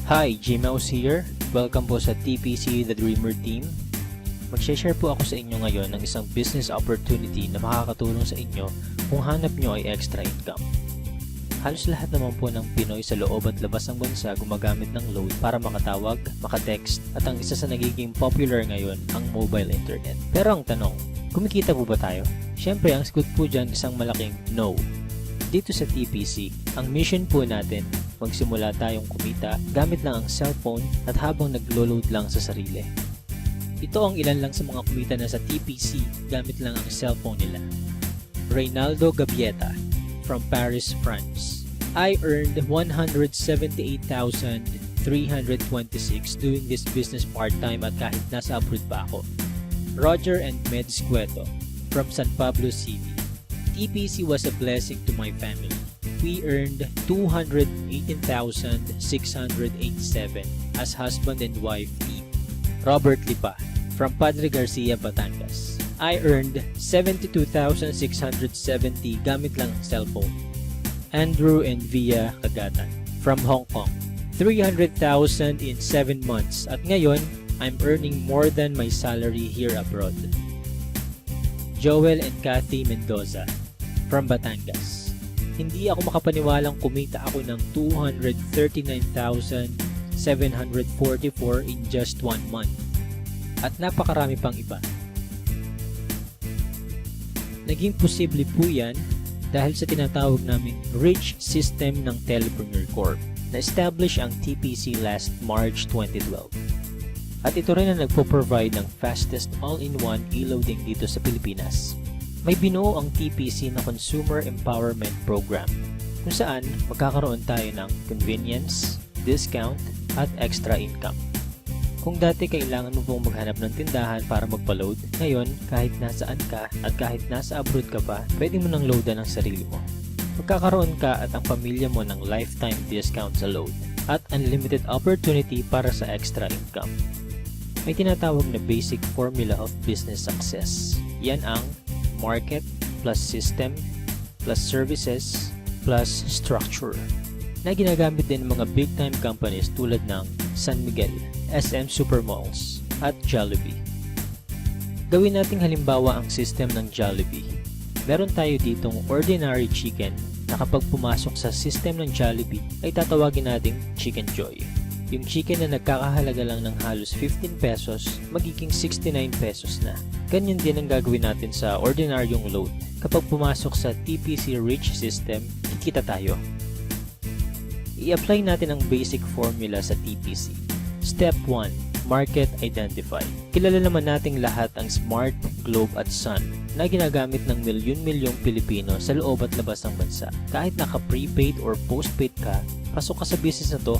Hi, Gmouse here. Welcome po sa TPC The Dreamer Team. Mag-share po ako sa inyo ngayon ng isang business opportunity na makakatulong sa inyo kung hanap nyo ay extra income. Halos lahat naman po ng Pinoy sa loob at labas ng bansa gumagamit ng load para makatawag, makatext, at ang isa sa nagiging popular ngayon, ang mobile internet. Pero ang tanong, kumikita po ba tayo? Siyempre, ang sagot po dyan isang malaking no. Dito sa TPC, ang mission po natin, magsimula tayong kumita gamit lang ang cellphone at habang naglo-load lang sa sarili. Ito ang ilan lang sa mga kumita na sa TPC gamit lang ang cellphone nila. Reynaldo Gabieta from Paris, France. I earned 178,326 doing this business part-time at kahit nasa abroad pa ako. Roger and Meds Cueto from San Pablo City. TPC was a blessing to my family. We earned 218,687 as husband and wife team. Robert Lipa from Padre Garcia, Batangas. I earned 72,670 gamit lang ang cellphone. Andrew and Via Kagatan from Hong Kong. 300,000 in 7 months at ngayon, I'm earning more than my salary here abroad. Joel and Kathy Mendoza from Batangas. Hindi ako makapaniwalang kumita ako ng 239,744 in just 1 month. At napakarami pang iba. Naging posible po yan dahil sa tinatawag naming Rich System ng Telepreneur Corp. Na-establish ang TPC last March 2012. At ito rin ang nagpo-provide ng fastest all-in-one e-loading dito sa Pilipinas. May binuo ang TPC na Consumer Empowerment Program kung saan magkakaroon tayo ng convenience, discount, at extra income. Kung dati kailangan mo pong maghanap ng tindahan para magpa-load, ngayon kahit nasaan ka at kahit nasa abroad ka pa, pwede mo nang loadan ang sarili mo. Magkakaroon ka at ang pamilya mo ng lifetime discount sa load at unlimited opportunity para sa extra income. May tinatawag na basic formula of business success. Yan ang market plus system plus services plus structure na ginagamit din ng mga big time companies tulad ng San Miguel, SM Supermalls at Jollibee. Gawin nating halimbawa ang system ng Jollibee. Meron tayo ditong ordinary chicken na kapag pumasok sa system ng Jollibee ay tatawagin nating Chicken Joy. Yung chicken na nagkakahalaga lang ng halos 15 pesos, magiging 69 pesos na. Ganyan din ang gagawin natin sa ordinaryong load. Kapag pumasok sa TPC Rich System, kikita tayo. I-apply natin ang basic formula sa TPC. Step 1. Market Identify. Kilala naman nating lahat ang Smart, Globe at Sun na ginagamit ng milyon-milyong Pilipino sa loob at labas ng bansa. Kahit naka-prepaid or postpaid ka, pasok ka sa business na to.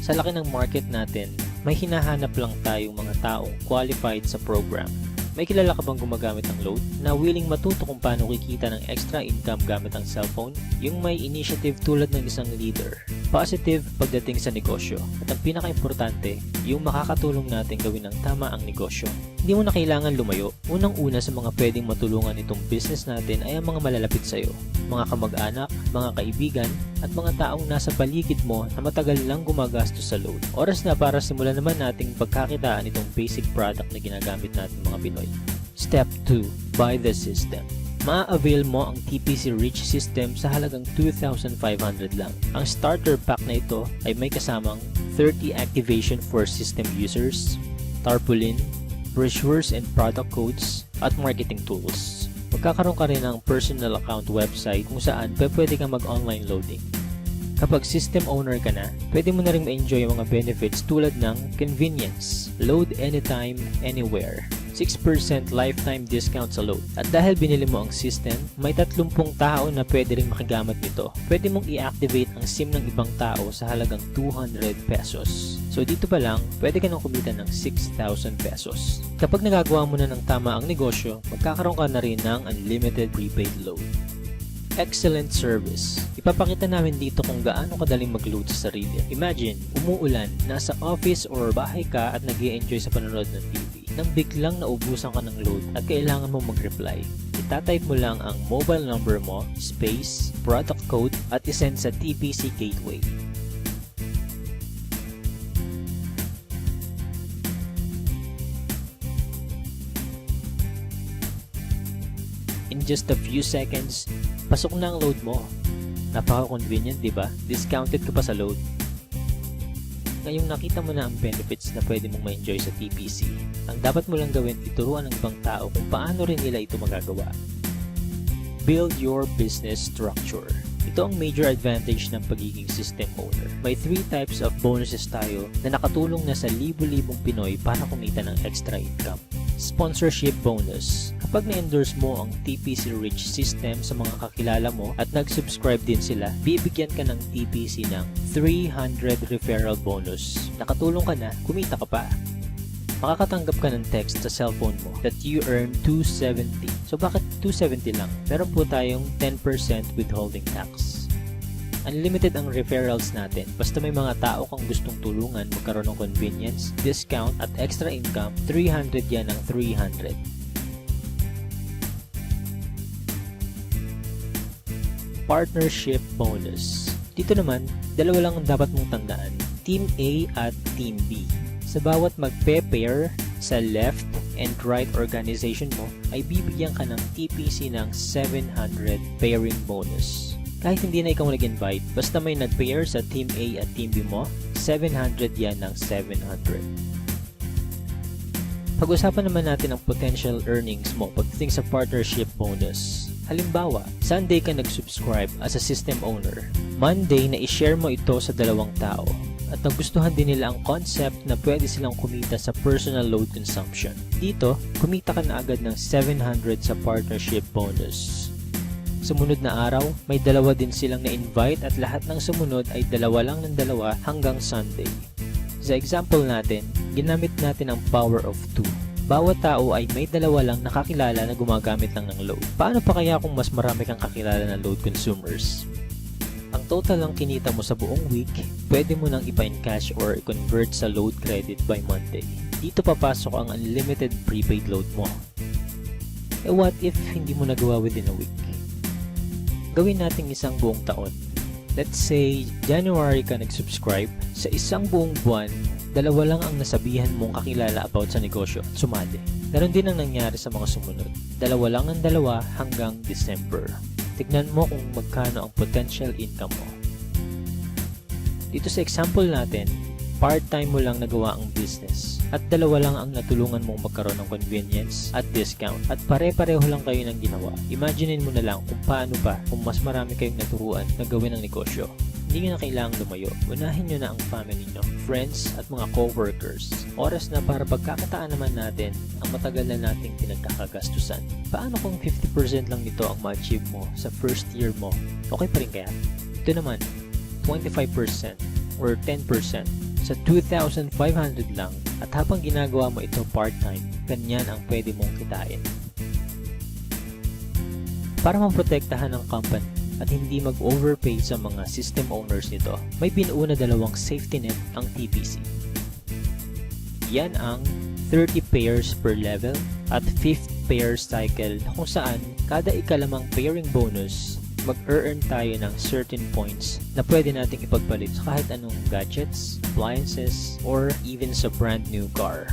Sa laki ng market natin, may hinahanap lang tayong mga taong qualified sa program. May kilala ka bang gumagamit ng load na willing matuto kung paano kikita ng extra income gamit ang cellphone? Yung may initiative tulad ng isang leader. Positive pagdating sa negosyo. At ang pinaka-importante, yung makakatulong natin gawin ng tama ang negosyo. Hindi mo na kailangan lumayo. Unang-una sa mga pwedeng matulungan itong business natin ay ang mga malalapit sa'yo. Mga kamag-anak, mga kaibigan, at mga taong nasa paligid mo na matagal lang gumagastos sa load. Oras na para simulan naman nating pagkakitaan itong basic product na ginagamit natin mga Pinoy. Step 2. Buy the system. Ma-avail mo ang TPC Rich System sa halagang 2,500 lang. Ang starter pack na ito ay may kasamang 30 activation for system users, tarpaulin, brochures and product codes, at marketing tools. Magkakaroon ka rin ng personal account website kung saan pwede kang mag-online loading. Kapag system owner ka na, pwede mo na rin ma-enjoy ang mga benefits tulad ng convenience, load anytime, anywhere, 6% lifetime discount sa load. At dahil binili mo ang system, may 30 tao na pwede rin makigamit nito. Pwede mong i-activate ang SIM ng ibang tao sa halagang 200 pesos. So dito pa lang, pwede ka nang kumita ng 6,000 pesos. Kapag nagagawa mo na ng tama ang negosyo, magkakaroon ka na rin ng unlimited prepaid load. Excellent service. Ipapakita namin dito kung gaano kadaling mag-load sa sarili. Imagine, umuulan, nasa office or bahay ka at nag-i-enjoy sa panonood ng TV. Nang biglang naubusan ka ng load at kailangan mo mag-reply, itatype mo lang ang mobile number mo, space, product code at isend sa TPC Gateway. just a few seconds, pasok na ang load mo. Napaka-convenient, di ba? Discounted ka pa sa load. Ngayong nakita mo na ang benefits na pwede mong ma-enjoy sa TPC, ang dapat mo lang gawin ituruan ng ibang tao kung paano rin nila ito magagawa. Build your business structure. Ito ang major advantage ng pagiging system owner. May 3 types of bonuses tayo na nakatulong na sa libo-libong Pinoy para kumita ng extra income. Sponsorship bonus. Kapag na-endorse mo ang TPC Rich system sa mga kakilala mo at nag-subscribe din sila, bibigyan ka ng TPC ng 300 referral bonus. Nakatulong ka na, kumita ka pa. Makakatanggap ka ng text sa cellphone mo that you earn 270. So bakit 270 lang? Meron po tayong 10% withholding tax. Unlimited ang referrals natin. Basta may mga tao kang gustong tulungan magkaroon ng convenience, discount at extra income, 300 yan ang 300. Partnership bonus. Dito naman, dalawa lang ang dapat mong tandaan. Team A at Team B. Sa bawat magpe-pair sa left and right organization mo, ay bibigyan ka ng TPC ng 700 pairing bonus. Kahit hindi na ikaw nag-invite, basta may nag-pair sa Team A at Team B mo, 700 yan ng 700. Pag-usapan naman natin ang potential earnings mo pagdating sa partnership bonus. Halimbawa, Sunday ka nag-subscribe as a system owner. Monday na i-share mo ito sa dalawang tao. At nagustuhan din nila ang concept na pwede silang kumita sa personal load consumption. Dito, kumita ka na agad ng 700 sa partnership bonus. Sumunod na araw, may dalawa din silang na-invite at lahat ng sumunod ay dalawa lang ng dalawa hanggang Sunday. Sa example natin, ginamit natin ang power of 2. Bawat tao ay may dalawa lang nakakilala na gumagamit lang ng load. Paano pa kaya kung mas marami kang kakilala na load consumers? Ang total lang kinita mo sa buong week, pwede mo nang ipa-encash or i-convert sa load credit by Monday. Dito papasok ang unlimited prepaid load mo. Eh what if hindi mo nagawa within a week? Gawin natin isang buong taon. Let's say, January ka nag-subscribe. Sa isang buong buwan, dalawa lang ang nasabihan mong kakilala about sa negosyo at sumali. Ganon din ang nangyari sa mga sumunod. Dalawa lang ang dalawa hanggang December. Tignan mo kung magkano ang potential income mo. Dito sa example natin, part-time mo lang nagawa ang business at dalawa lang ang natulungan mong magkaroon ng convenience at discount at pare-pareho lang kayo ng ginawa. Imaginein mo na lang kung paano pa kung mas marami kayong naturuan na gawin ang negosyo. Hindi nyo na kailangang lumayo. Unahin nyo na ang family nyo, friends at mga co-workers. Oras na para pagkakataan naman natin ang matagal na nating pinagkakagastusan. Paano kung 50% lang nito ang ma-achieve mo sa first year mo? Okay pa rin kaya? Ito naman, 25% or 10% sa 2,500 lang at habang ginagawa mo ito part-time, ganyan ang pwede mong kitain. Para maprotektahan ang company at hindi mag-overpay sa mga system owners nito, may binuo na dalawang safety net ang TPC. Yan ang 30 pairs per level at 5th pair cycle kung saan kada ikalimang pairing bonus, mag-earn tayo ng certain points na pwede nating ipagpalit sa kahit anong gadgets, appliances, or even sa brand new car.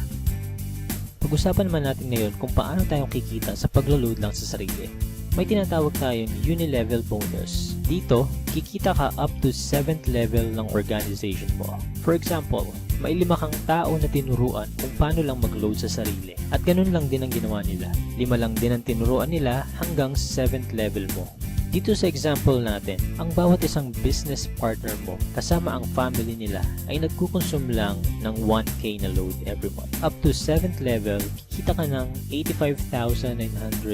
Pag-usapan naman natin ngayon kung paano tayo kikita sa paglo-load lang sa sarili. May tinatawag tayong uni-level bonus. Dito, kikita ka up to 7th level ng organization mo. For example, may 5 kang tao na tinuruan kung paano lang mag-load sa sarili. At ganun lang din ang ginawa nila. 5 lang din ang tinuruan nila hanggang 7th level mo. Dito sa example natin, ang bawat isang business partner mo kasama ang family nila ay nagkukonsume lang ng 1K na load every month. Up to 7th level, kikita ka ng 85,936.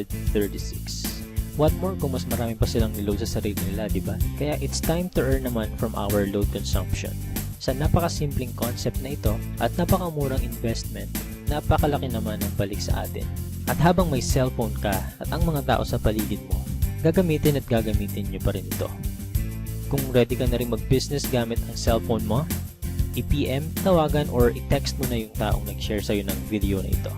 What more kung mas marami pa silang niload sa sarili nila, diba? Kaya it's time to earn naman from our load consumption. Sa napakasimpleng concept na ito at napakamurang investment, napakalaki naman ang balik sa atin. At habang may cellphone ka at ang mga tao sa paligid mo, gagamitin at gagamitin nyo pa rin ito. Kung ready ka na rin mag-business gamit ang cellphone mo, i-PM, tawagan or i-text mo na yung taong nag-share sa'yo ng video na ito.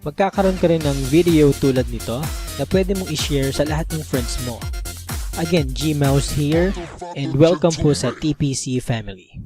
Magkakaroon ka rin ng video tulad nito na pwede mong i-share sa lahat ng friends mo. Again, G-Mouse here and welcome po sa TPC family.